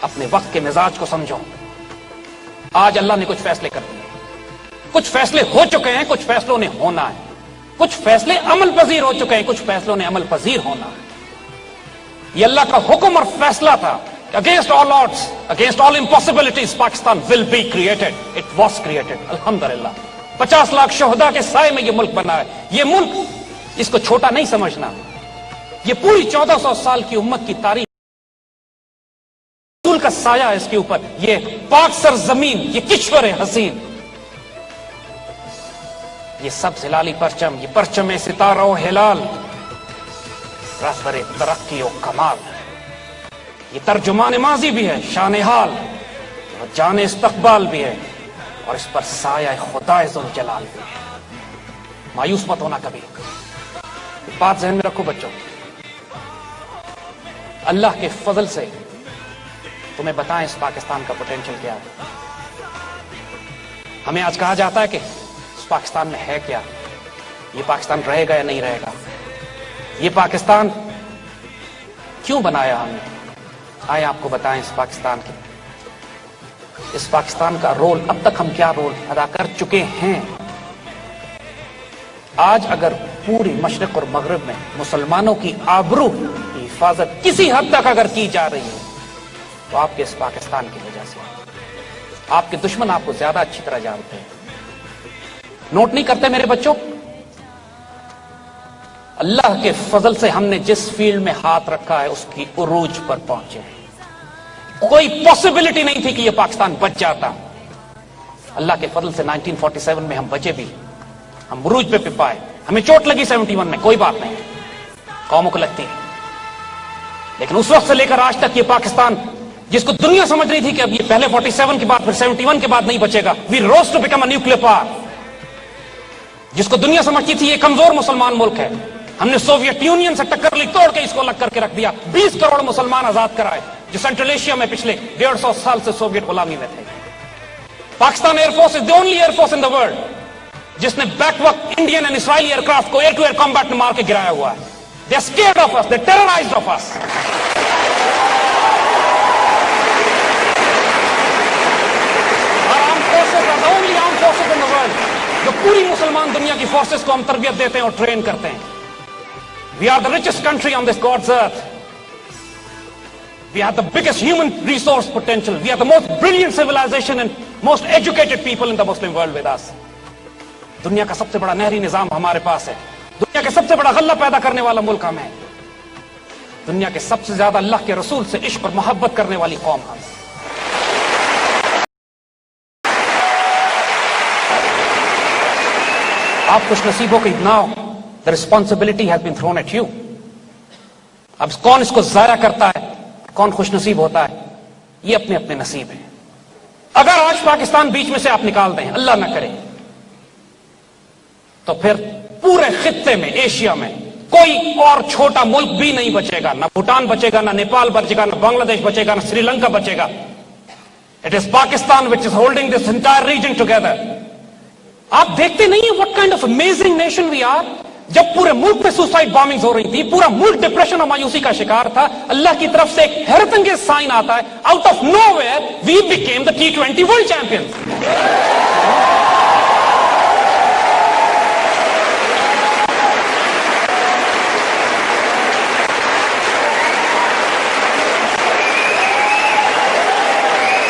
اپنے وقت کے مزاج کو سمجھو. آج اللہ نے کچھ فیصلے کر دیے, کچھ فیصلے ہو چکے ہیں, کچھ فیصلوں نے ہونا ہے, کچھ فیصلے عمل پذیر ہو چکے ہیں, کچھ فیصلوں نے عمل پذیر ہونا ہے. یہ اللہ کا حکم اور فیصلہ تھا. Against all odds, against all impossibilities, Pakistan will be created. It was created. الحمدللہ 50 لاکھ شہداء کے سائے میں یہ ملک بنا ہے. یہ ملک, اس کو چھوٹا نہیں سمجھنا, یہ پوری 1400 سال کی امت کی تاریخ کا سایہ ہے اس کے اوپر. یہ پاک سرزمین, یہ کشور حسین, یہ سب ہلالی پرچم, یہ پرچم ستارہ و ہلال, رہبر ترقی و کمال, یہ ترجمان ماضی بھی ہے, شان حال اور جان استقبال بھی ہے, اور اس پر سایہ خدا ذوالجلال بھی ہے. مایوس مت ہونا کبھی. بات ذہن میں رکھو بچوں, اللہ کے فضل سے تمہیں بتائیں اس پاکستان کا پوٹینشل کیا ہے. ہمیں آج کہا جاتا ہے کہ اس پاکستان میں ہے کیا, یہ پاکستان رہے گا یا نہیں رہے گا, یہ پاکستان کیوں بنایا ہم نے. آئے آپ کو بتائیں اس پاکستان کا رول, اب تک ہم کیا رول ادا کر چکے ہیں. آج اگر پوری مشرق اور مغرب میں مسلمانوں کی آبرو کی حفاظت کسی حد تک اگر کی جا رہی ہے تو آپ کے اس پاکستان کی وجہ سے. آپ کے دشمن آپ کو زیادہ اچھی طرح جانتے ہیں. نوٹ نہیں کرتے میرے بچوں, اللہ کے فضل سے ہم نے جس فیلڈ میں ہاتھ رکھا ہے اس کی عروج پر پہنچے ہیں. کوئی پاسبلٹی نہیں تھی کہ یہ پاکستان بچ جاتا. اللہ کے فضل سے 1947 میں ہم بچے بھی, ہم عروج پہ پائے. ہمیں چوٹ لگی 71 میں, کوئی بات نہیں, قوموں کو لگتی ہے, لیکن اس وقت سے لے کر آج تک یہ پاکستان جس کو دنیا سمجھ رہی تھی کہ اب یہ پہلے 47 کے بعد پھر 71 کے بعد نہیں بچے گا, we rose to become a nuclear power. جس کو دنیا سمجھتی تھی یہ کمزور مسلمان ملک ہے, ہم نے سوویت یونین سے ٹکر لی, توڑ کے اس کو الگ کر کے رکھ دیا. 20 کروڑ مسلمان آزاد کرائے جو سینٹرل ایشیا میں پچھلے 150 سال سے سوویت غلامی میں تھے. Pakistan air force is the only air force in the world جس نے بیک وقت انڈین اینڈ اسرائیلی ایئر کرافٹ کو ایئر ٹو ایئر کمبیٹ میں مار کے گرایا ہوا ہے. They are scared of us, they terrorized of us. جو پوری مسلمان دنیا کی فورسز کو ہم تربیت دیتے ہیں اور ٹرین کرتے ہیں. We are the richest country on this God's earth. We have the biggest human resource potential. We are the most brilliant civilisation and most educated people in the Muslim world with us. دنیا کا سب سے بڑا نہری نظام ہمارے پاس ہے. دنیا کا سب سے بڑا غلہ پیدا کرنے والا ملک ہم ہے. دنیا کے سب سے زیادہ اللہ کے رسول سے عشق اور محبت کرنے والی قوم ہم ہے. آپ خوش نصیبوں کی now, the responsibility has been thrown at you. اب کون اس کو ضائع کرتا ہے, کون خوش نصیب ہوتا ہے, یہ اپنے اپنے نصیب ہیں. اگر آج پاکستان بیچ میں سے آپ نکال دیں, اللہ نہ کرے, تو پھر پورے خطے میں, ایشیا میں کوئی اور چھوٹا ملک بھی نہیں بچے گا. نہ بھوٹان بچے گا, نہ نیپال بچے گا, نہ بنگلہ دیش بچے گا, نہ سری لنکا بچے گا. It is Pakistan which is holding this entire region together. آپ دیکھتے نہیں ہیں what kind of amazing nation we are. جب پورے ملک پہ سوسائڈ بامبنگز ہو رہی تھی, پورا ملک ڈپریشن اور مایوسی کا شکار تھا, اللہ کی طرف سے ایک حیرت انگیز سائن آتا ہے, out of nowhere we became the T20 world champion.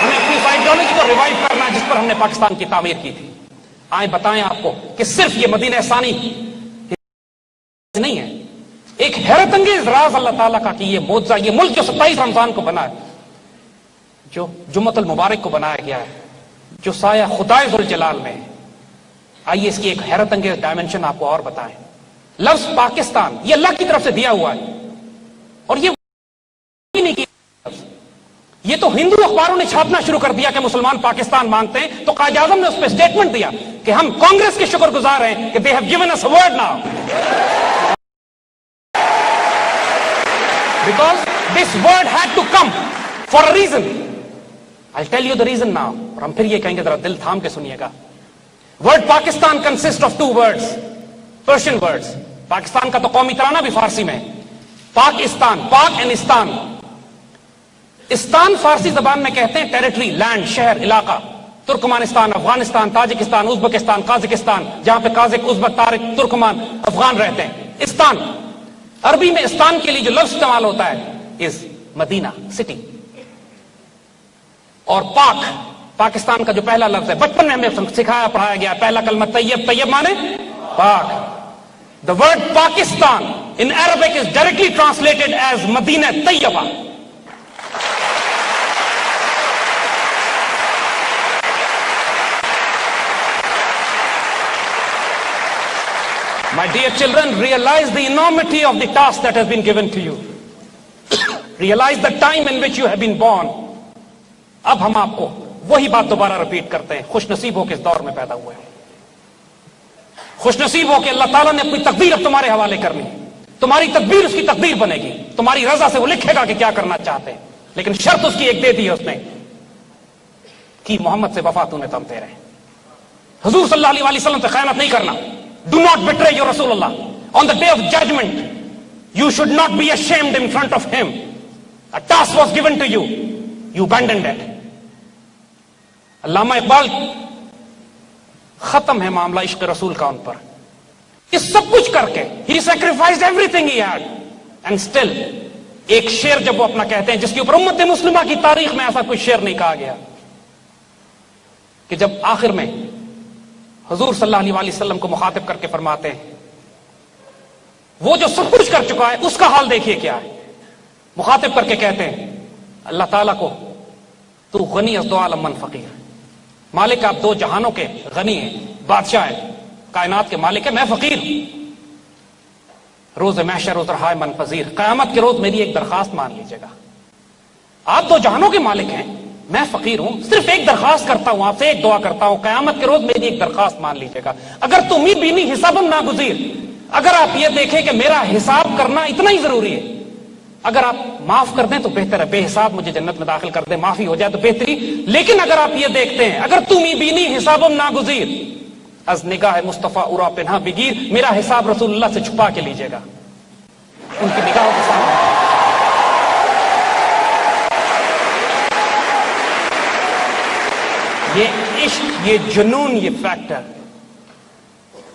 ہمیں اپنی آئیڈیالوجی کو ریوائو کرنا ہے جس پر ہم نے پاکستان کی تعمیر کی تھی. آئیں بتائیں آپ کو کہ صرف یہ مدینہ ثانی نہیں ہے, ایک حیرت انگیز راز اللہ تعالیٰ کا کہ یہ معجزہ, یہ ملک جو 27 رمضان کو بنا ہے, جو جمعۃ المبارک کو بنایا گیا ہے, جو سایہ خدائے ذوالجلال میں ہے. آئیے اس کی ایک حیرت انگیز ڈائمنشن آپ کو اور بتائیں. لفظ پاکستان یہ اللہ کی طرف سے دیا ہوا ہے, اور یہ نہیں کیا, یہ تو ہندو اخباروں نے چھاپنا شروع کر دیا کہ مسلمان پاکستان مانگتے ہیں, تو قائد اعظم نے اس پہ اسٹیٹمنٹ دیا کہ ہم کانگریس کے شکر گزار ہیں کہ they have given us a word now. Because this word had to come for a reason. I'll tell you the reason now. اور ہم پھر یہ کہیں گے, ذرا دل تھام کے سنیے گا. Word Pakistan consists of 2 words, Persian words. Pakistan کا تو قومی ترانہ بھی فارسی میں, پاکستان, پاک اینڈ استان. استان فارسی زبان میں کہتے ہیں ٹیریٹری، لینڈ، شہر، علاقہ. Turkmenistan, Afghanistan, Tajikistan, Uzbekistan, Kazakhstan, جہاں پہ قازق، ازبک، تارک، ترکمان، افغان رہتے ہیں. استان، عربی میں استان کے لیے جو لفظ استعمال ہوتا ہے از مدینہ، سٹی. اور پاک، پاکستان کا جو پہلا لفظ ہے، بچپن میں ہمیں سکھایا پڑھایا گیا پہلا کلمہ طیب. طیب مانے پاک. The word Pakistan in Arabic is directly translated as Madinah Tayyibah. My dear children, realize the enormity of the task that has been given to you. Realize the time in which you have been born. اب ہم آپ کو وہی بات دوبارہ repeat کرتے ہیں. خوش نصیب ہو کے اس دور میں پیدا ہوئے ہیں. خوش نصیب ہو کہ اللہ تعالیٰ نے اپنی تقدیر اب تمہارے حوالے کرنی. تمہاری تقدیر اس کی تقدیر بنے گی. تمہاری رضا سے وہ لکھے گا کہ کیا کرنا چاہتے ہیں. لیکن شرط اس کی ایک دے دی ہے اس نے کہ محمد سے وفا تو نے تم تیرے. حضور صلی اللہ علیہ وسلم سے خیانت نہیں کرنا. Do not betray your Rasulullah. On the day of judgment, you should not be ashamed in front of him. A task was given to you. You abandoned it. علامہ اقبال ختم ہے معاملہ عشق رسول کا ان پر. اس سب کچھ کر کے he sacrificed everything he had and still ایک شعر جب وہ اپنا کہتے ہیں جس کے اوپر امت مسلمہ کی تاریخ میں ایسا کوئی شعر نہیں کہا گیا کہ جب آخر میں حضور صلی اللہ علیہ وسلم کو مخاطب کر کے فرماتے ہیں وہ جو سب کچھ کر چکا ہے اس کا حال دیکھیے کیا ہے. مخاطب کر کے کہتے ہیں اللہ تعالیٰ کو تو غنی از دو عالم من فقیر. مالک آپ دو جہانوں کے غنی ہیں، بادشاہ ہیں، کائنات کے مالک ہیں، میں فقیر ہوں. روز محشر روز رہائے من پذیر، قیامت کے روز میری ایک درخواست مان لیجیے گا. آپ دو جہانوں کے مالک ہیں، میں فقیر ہوں، صرف ایک درخواست کرتا ہوں آپ سے، ایک دعا کرتا ہوں، قیامت کے روز میری ایک درخواست مان لیجیے گا. اگر تم ہی بینی حسابم ناگزیر، اگر آپ یہ دیکھیں کہ میرا حساب کرنا اتنا ہی ضروری ہے، اگر آپ معاف کر دیں تو بہتر ہے، بے حساب مجھے جنت میں داخل کر دیں، معافی ہو جائے تو بہتری. لیکن اگر آپ یہ دیکھتے ہیں اگر تم ہی بینی حسابم ناگزیر از نگاہ مصطفیٰ اورا پنہا بگیر، میرا حساب رسول اللہ سے چھپا کے لیجیے گا ان کی نگاہوں کے سامنے. یہ عشق، یہ جنون، یہ فیکٹر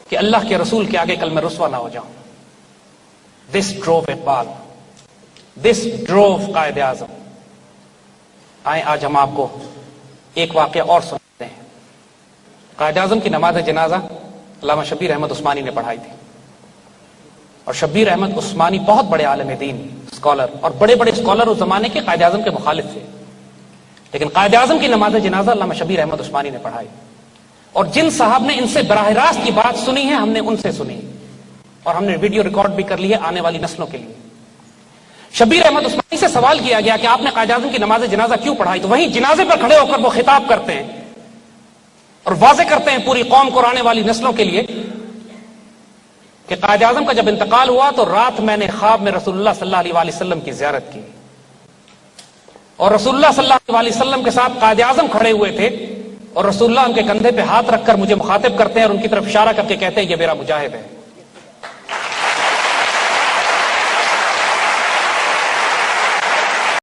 کہ اللہ کے رسول کے آگے کل میں رسوا نہ ہو جاؤں. دس ڈروو اقبال، دس ڈروو قائد اعظم. آئیں آج ہم آپ کو ایک واقعہ اور سناتے ہیں. قائد اعظم کی نماز جنازہ علامہ شبیر احمد عثمانی نے پڑھائی تھی. اور شبیر احمد عثمانی بہت بڑے عالم دین، اسکالر، اور بڑے بڑے اسکالر اس زمانے کے قائد اعظم کے مخالف تھے. لیکن قائد اعظم کی نماز جنازہ علامہ شبیر احمد عثمانی نے پڑھائی. اور جن صاحب نے ان سے براہ راست کی بات سنی ہے ہم نے ان سے سنی، اور ہم نے ویڈیو ریکارڈ بھی کر لی ہے آنے والی نسلوں کے لیے. شبیر احمد عثمانی سے سوال کیا گیا کہ آپ نے قائد اعظم کی نماز جنازہ کیوں پڑھائی؟ تو وہیں جنازے پر کھڑے ہو کر وہ خطاب کرتے ہیں اور واضح کرتے ہیں پوری قوم کو اور آنے والی نسلوں کے لیے کہ قائد اعظم کا جب انتقال ہوا تو رات میں نے خواب میں رسول اللہ صلی اللہ علیہ وسلم کی زیارت کی، اور رسول اللہ صلی اللہ علیہ وسلم کے ساتھ قائد اعظم کھڑے ہوئے تھے، اور رسول اللہ ان کے کندھے پہ ہاتھ رکھ کر مجھے مخاطب کرتے ہیں اور ان کی طرف اشارہ کر کے کہتے ہیں یہ میرا مجاہد ہے.